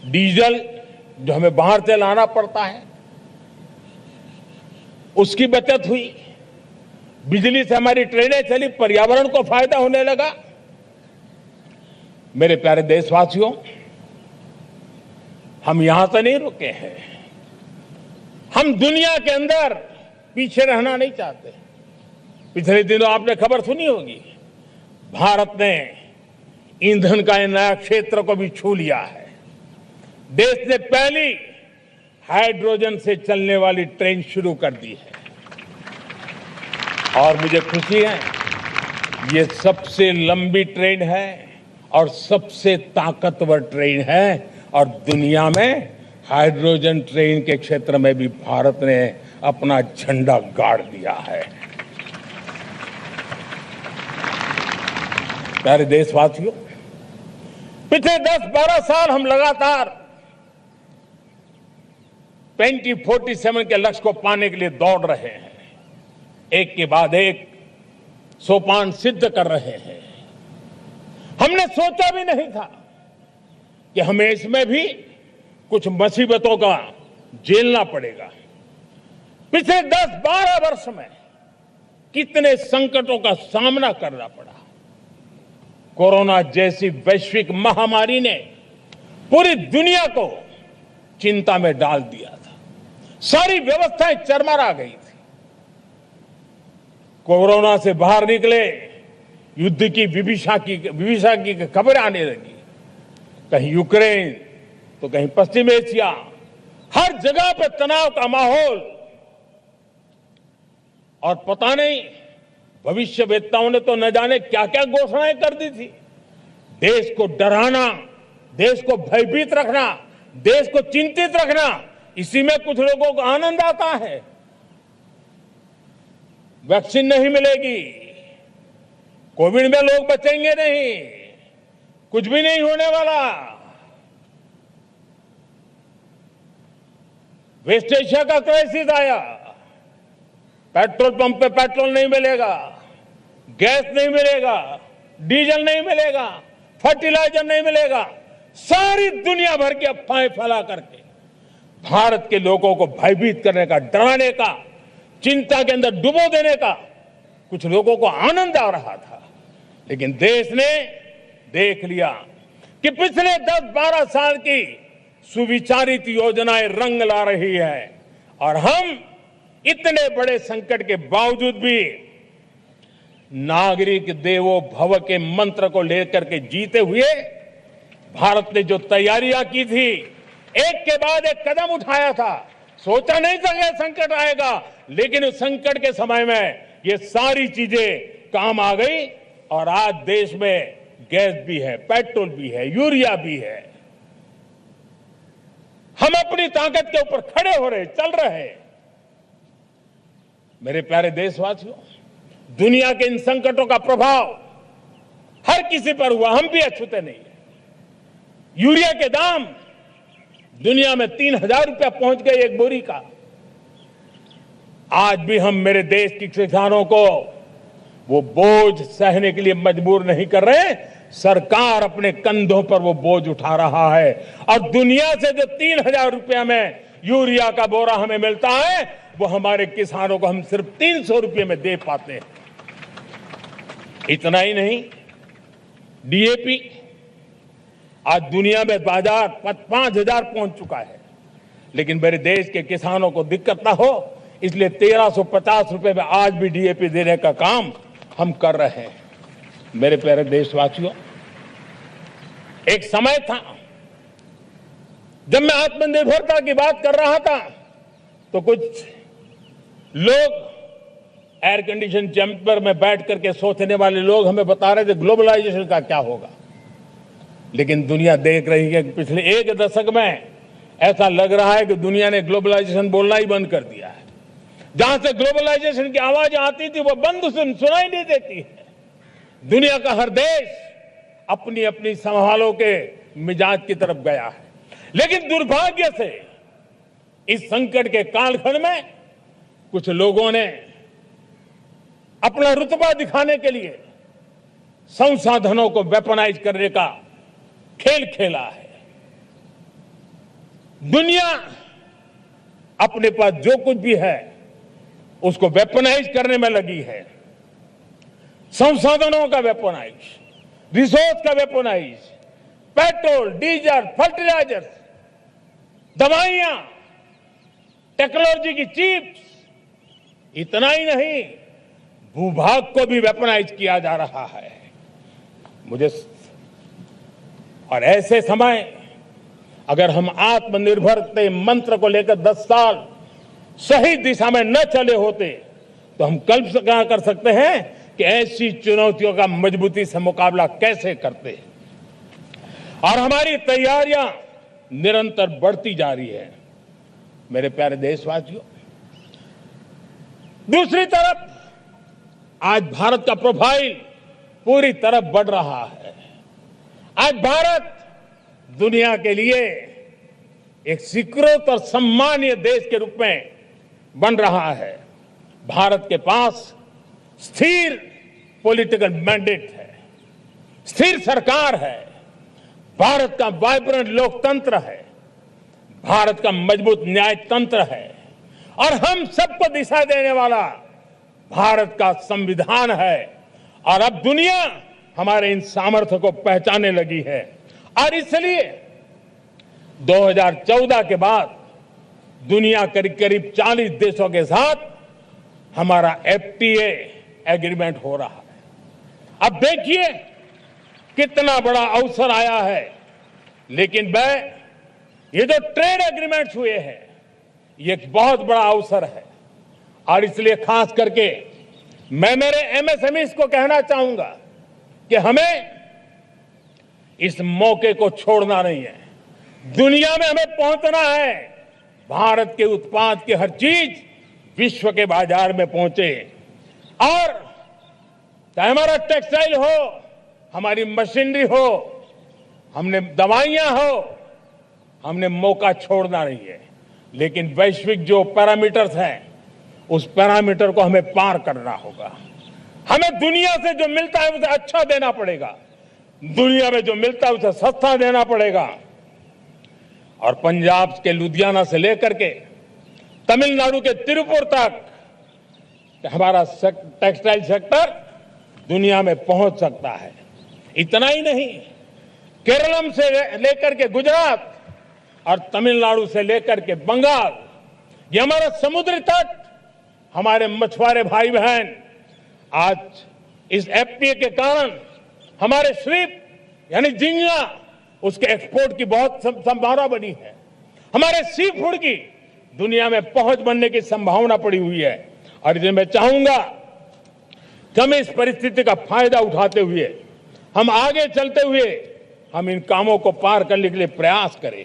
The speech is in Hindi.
डीजल जो हमें बाहर से लाना पड़ता है उसकी बचत हुई, बिजली से हमारी ट्रेनें चली, पर्यावरण को फायदा होने लगा। मेरे प्यारे देशवासियों, हम यहां से नहीं रुके हैं, हम दुनिया के अंदर पीछे रहना नहीं चाहते। पिछले दिनों आपने खबर सुनी होगी, भारत ने ईंधन का नया क्षेत्र को भी छू लिया है। देश ने पहली हाइड्रोजन से चलने वाली ट्रेन शुरू कर दी है और मुझे खुशी है, ये सबसे लंबी ट्रेन है और सबसे ताकतवर ट्रेन है और दुनिया में हाइड्रोजन ट्रेन के क्षेत्र में भी भारत ने अपना झंडा गाड़ दिया है। प्यारे देशवासियों, पिछले 10-12 साल हम लगातार 2047 के लक्ष्य को पाने के लिए दौड़ रहे हैं, एक के बाद एक सोपान सिद्ध कर रहे हैं। हमने सोचा भी नहीं था कि हमें इसमें भी कुछ मुसीबतों का झेलना पड़ेगा। पिछले 10-12 वर्ष में कितने संकटों का सामना करना पड़ा। कोरोना जैसी वैश्विक महामारी ने पूरी दुनिया को चिंता में डाल दिया था, सारी व्यवस्थाएं चरमरा गई थी। कोरोना से बाहर निकले, युद्ध की विभीषा की खबरें आने लगी, कहीं यूक्रेन तो कहीं पश्चिम एशिया, हर जगह पे तनाव का माहौल। और पता नहीं भविष्यवेत्ताओं ने तो न जाने क्या क्या घोषणाएं कर दी थी। देश को डराना, देश को भयभीत रखना, देश को चिंतित रखना, इसी में कुछ लोगों को आनंद आता है। वैक्सीन नहीं मिलेगी, कोविड में लोग बचेंगे नहीं, कुछ भी नहीं होने वाला। वेस्ट एशिया का क्राइसिस आया, पेट्रोल पंप पे पेट्रोल नहीं मिलेगा, गैस नहीं मिलेगा, डीजल नहीं मिलेगा, फर्टिलाइजर नहीं मिलेगा। सारी दुनिया भर की अफवाहें फैला करके भारत के लोगों को भयभीत करने का, डराने का, चिंता के अंदर डुबो देने का कुछ लोगों को आनंद आ रहा था। लेकिन देश ने देख लिया कि पिछले 10-12 साल की सुविचारित योजनाएं रंग ला रही है और हम इतने बड़े संकट के बावजूद भी नागरिक देवो भव के मंत्र को लेकर के जीते हुए भारत ने जो तैयारियां की थी, एक के बाद एक कदम उठाया था। सोचा नहीं था कि संकट आएगा, लेकिन उस संकट के समय में ये सारी चीजें काम आ गई और आज देश में गैस भी है, पेट्रोल भी है, यूरिया भी है। हम अपनी ताकत के ऊपर खड़े हो रहे, चल रहे। मेरे प्यारे देशवासियों, दुनिया के इन संकटों का प्रभाव हर किसी पर हुआ, हम भी अछूते नहीं। यूरिया के दाम दुनिया में 3,000 रुपया पहुंच गए एक बोरी का। आज भी हम मेरे देश के किसानों को वो बोझ सहने के लिए मजबूर नहीं कर रहे। सरकार अपने कंधों पर वो बोझ उठा रहा है और दुनिया से जो 3,000 रुपया में यूरिया का बोरा हमें मिलता है, वो हमारे किसानों को हम सिर्फ 300 रुपये में दे पाते हैं। इतना ही नहीं, डीएपी आज दुनिया में बाजार 5,000 पहुंच चुका है, लेकिन मेरे देश के किसानों को दिक्कत ना हो इसलिए 1,350 रुपये में आज भी डीएपी देने का काम हम कर रहे हैं। मेरे प्यारे देशवासियों, एक समय था जब मैं आत्मनिर्भरता की बात कर रहा था तो कुछ लोग एयर कंडीशन चैम्बर में बैठ करके सोचने वाले लोग हमें बता रहे थे ग्लोबलाइजेशन का क्या होगा। लेकिन दुनिया देख रही है कि पिछले एक दशक में ऐसा लग रहा है कि दुनिया ने ग्लोबलाइजेशन बोलना ही बंद कर दिया है। जहां से ग्लोबलाइजेशन की आवाज आती थी वो बंद सुनाई नहीं देती है। दुनिया का हर देश अपनी अपनी संभालों के मिजाज की तरफ गया है। लेकिन दुर्भाग्य से इस संकट के कालखंड में कुछ लोगों ने अपना रुतबा दिखाने के लिए संसाधनों को वेपनाइज करने का खेल खेला है। दुनिया अपने पास जो कुछ भी है उसको वेपनाइज करने में लगी है। संसाधनों का वेपनाइज, रिसोर्स का वेपनाइज, पेट्रोल, डीजल, फर्टिलाइजर्स, दवाइयां, टेक्नोलॉजी की चिप्स, इतना ही नहीं भूभाग को भी वेपनाइज किया जा रहा है। और ऐसे समय अगर हम आत्मनिर्भरता मंत्र को लेकर 10 साल सही दिशा में न चले होते तो हम कल्पना कर सकते हैं कि ऐसी चुनौतियों का मजबूती से मुकाबला कैसे करते हैं। और हमारी तैयारियां निरंतर बढ़ती जा रही है। मेरे प्यारे देशवासियों, दूसरी तरफ आज भारत का प्रोफाइल पूरी तरफ बढ़ रहा है। आज भारत दुनिया के लिए एक स्वीकृत और सम्मानीय देश के रूप में बन रहा है। भारत के पास स्थिर पॉलिटिकल मैंडेट है, स्थिर सरकार है, भारत का वाइब्रेंट लोकतंत्र है, भारत का मजबूत न्याय तंत्र है और हम सबको दिशा देने वाला भारत का संविधान है। और अब दुनिया हमारे इन सामर्थ्य को पहचानने लगी है और इसलिए 2014 के बाद दुनिया करीब करीब 40 देशों के साथ हमारा FTA एग्रीमेंट हो रहा है। अब देखिए कितना बड़ा अवसर आया है। लेकिन ये जो ट्रेड एग्रीमेंट्स हुए हैं ये एक बहुत बड़ा अवसर है और इसलिए खास करके मैं मेरे MSMEs को कहना चाहूंगा कि हमें इस मौके को छोड़ना नहीं है। दुनिया में हमें पहुंचना है। भारत के उत्पाद की हर चीज विश्व के बाजार में पहुंचे और चाहे हमारा टेक्सटाइल हो, हमारी मशीनरी हो, हमने दवाइयां हो, हमने मौका छोड़ना नहीं है। लेकिन वैश्विक जो पैरामीटर्स हैं उस पैरामीटर को हमें पार करना होगा। हमें दुनिया से जो मिलता है उसे अच्छा देना पड़ेगा, दुनिया में जो मिलता है उसे सस्ता देना पड़ेगा। और पंजाब के लुधियाना से लेकर के तमिलनाडु के तिरुपुर तक हमारा टेक्सटाइल सेक्टर दुनिया में पहुंच सकता है। इतना ही नहीं, केरलम से लेकर के गुजरात और तमिलनाडु से लेकर के बंगाल, ये हमारा समुद्री तट, हमारे मछुआरे भाई बहन आज इस FTA के कारण हमारे श्रिप यानी झींगा उसके एक्सपोर्ट की बहुत संभावना बनी है। हमारे सी फूड की दुनिया में पहुंच बनने की संभावना पड़ी हुई है। और इसलिए मैं चाहूंगा कि हम इस परिस्थिति का फायदा उठाते हुए, हम आगे चलते हुए हम इन कामों को पार करने के लिए प्रयास करें।